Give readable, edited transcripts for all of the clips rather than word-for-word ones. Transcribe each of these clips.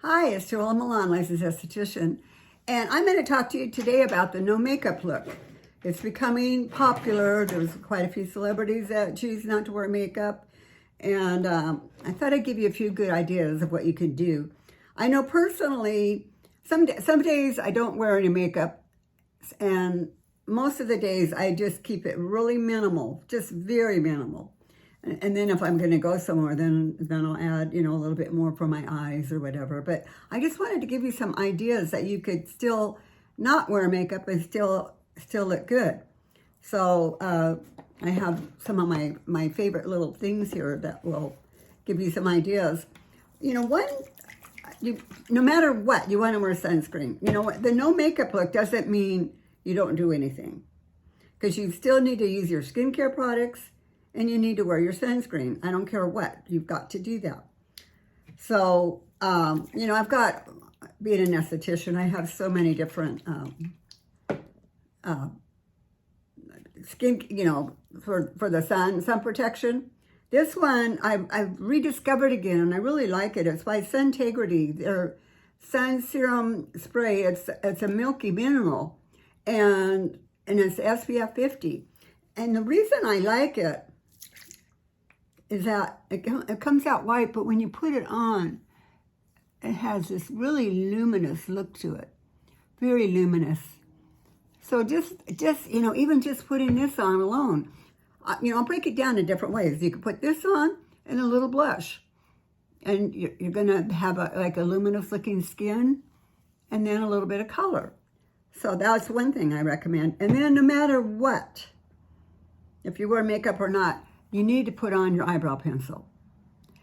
Hi, it's JoElla Milan, licensed esthetician, and I'm going to talk to you today about the no makeup look. It's becoming popular. There's quite a few celebrities that choose not to wear makeup, and I thought I'd give you a few good ideas of what you could do. I know personally, some days I don't wear any makeup, and most of the days I just keep it really minimal, just very minimal. And then if I'm going to go somewhere, then I'll add, a little bit more for my eyes or whatever. But I just wanted to give you some ideas that you could still not wear makeup and still look good. So I have some of my favorite little things here that will give you some ideas. No matter what, you want to wear sunscreen. The no makeup look doesn't mean you don't do anything, because you still need to use your skincare products. And you need to wear your sunscreen. I don't care what, you've got to do that. So, I've got, being an esthetician, I have so many different skin, for the sun protection. This one I've rediscovered again, and I really like it. It's by Suntegrity. Their sun serum spray. It's a Milky mineral, and it's SPF 50. And the reason I like it is that it comes out white, but when you put it on, it has this really luminous look to it. Very luminous. So just even just putting this on alone, I'll break it down in different ways. You can put this on and a little blush, and you're gonna have a luminous looking skin, and then a little bit of color. So that's one thing I recommend. And then no matter what, if you wear makeup or not, you need to put on your eyebrow pencil,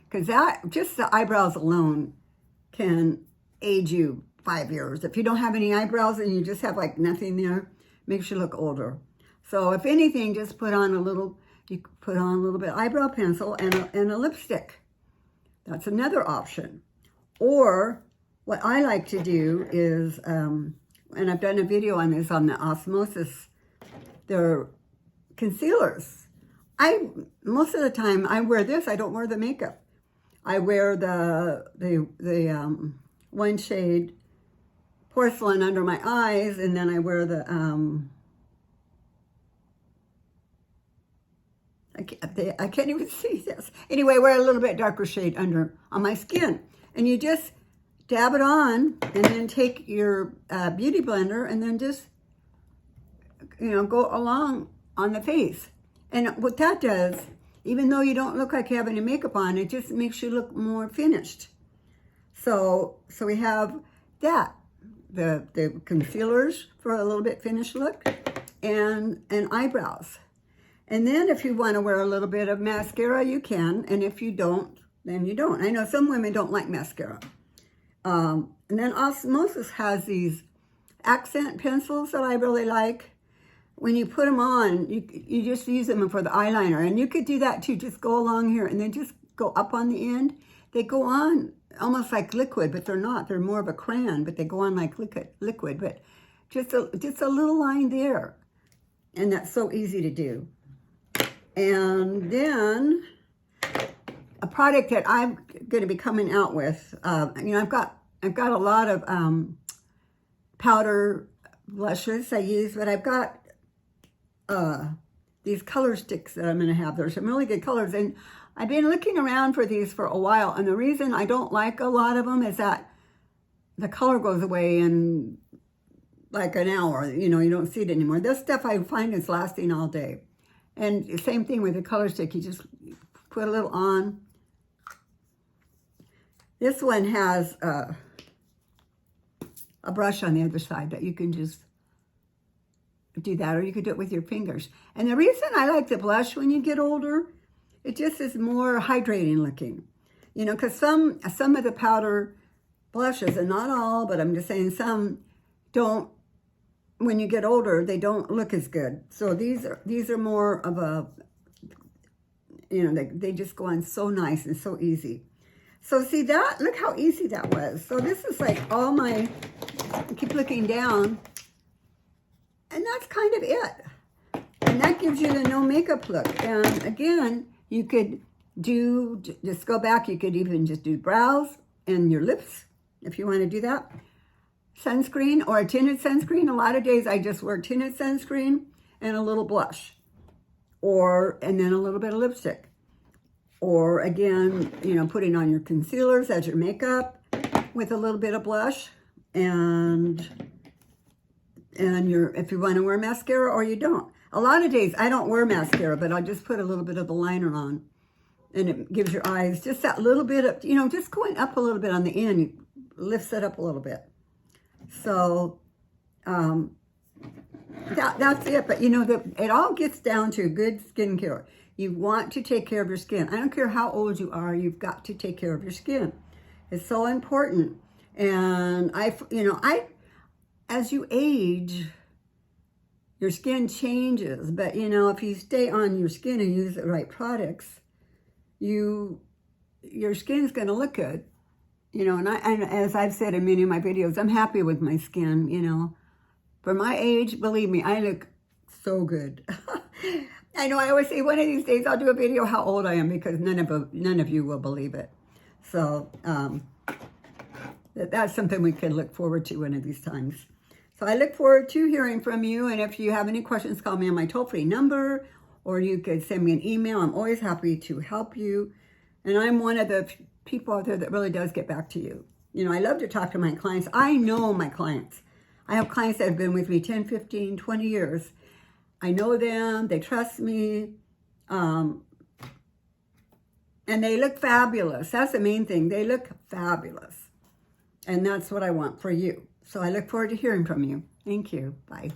because just the eyebrows alone can age you 5 years. If you don't have any eyebrows and you just have nothing there, makes you look older. So if anything, just put on a little bit of eyebrow pencil and a lipstick. That's another option. Or what I like to do is, and I've done a video on this on the Osmosis, they're concealers. Most of the time I wear this. I don't wear the makeup. I wear the one shade porcelain under my eyes, and then I wear the I can't even see this. Anyway, I wear a little bit darker shade on my skin, and you just dab it on, and then take your beauty blender, and then just go along on the face. And what that does, even though you don't look like you have any makeup on, it just makes you look more finished. So we have that, the concealers for a little bit finished look, and eyebrows. And then if you want to wear a little bit of mascara, you can. And if you don't, then you don't. I know some women don't like mascara. And then Osmosis has these accent pencils that I really like. When you put them on, you just use them for the eyeliner. And you could do that too. Just go along here and then just go up on the end. They go on almost like liquid, but they're not. They're more of a crayon, but they go on like liquid. But just a little line there. And that's so easy to do. And then a product that I'm going to be coming out with, I've got a lot of powder blushes I use, but I've got these color sticks that I'm going to have. There's some really good colors, and I've been looking around for these for a while, and the reason I don't like a lot of them is that the color goes away in like an hour. You don't see it anymore. This stuff I find is lasting all day. And the same thing with the color stick. You just put a little on. This one has a brush on the other side that you can just do that, or you could do it with your fingers. And the reason I like the blush when you get older, it just is more hydrating looking. Because some of the powder blushes, and not all, but I'm just saying some don't, when you get older, they don't look as good. So these are more of a, they just go on so nice and so easy. So see that, look how easy that was. So this is like all my, I keep looking down, and that's kind of it. And that gives you the no makeup look. And again, you could just go back, you could even just do brows and your lips if you want to do that. Sunscreen or a tinted sunscreen. A lot of days I just wear tinted sunscreen and a little blush, and then a little bit of lipstick. Or again, you know, putting on your concealers as your makeup with a little bit of blush, and if you want to wear mascara or you don't. A lot of days I don't wear mascara, but I'll just put a little bit of the liner on, and it gives your eyes just that little bit of, you know, just going up a little bit on the end, lifts it up a little bit. So that's it. But you know, it all gets down to good skincare. You want to take care of your skin. I don't care how old you are, you've got to take care of your skin. It's so important. And as you age, your skin changes. But you know, if you stay on your skin and use the right products, your skin's going to look good. You know, and as I've said in many of my videos, I'm happy with my skin, you know. For my age, believe me, I look so good. I know I always say one of these days I'll do a video how old I am, because none of you will believe it. So that's something we can look forward to one of these times. So I look forward to hearing from you. And if you have any questions, call me on my toll-free number, or you could send me an email. I'm always happy to help you. And I'm one of the people out there that really does get back to you. You know, I love to talk to my clients. I know my clients. I have clients that have been with me 10, 15, 20 years. I know them. They trust me. And they look fabulous. That's the main thing. They look fabulous. And that's what I want for you. So I look forward to hearing from you. Thank you. Bye.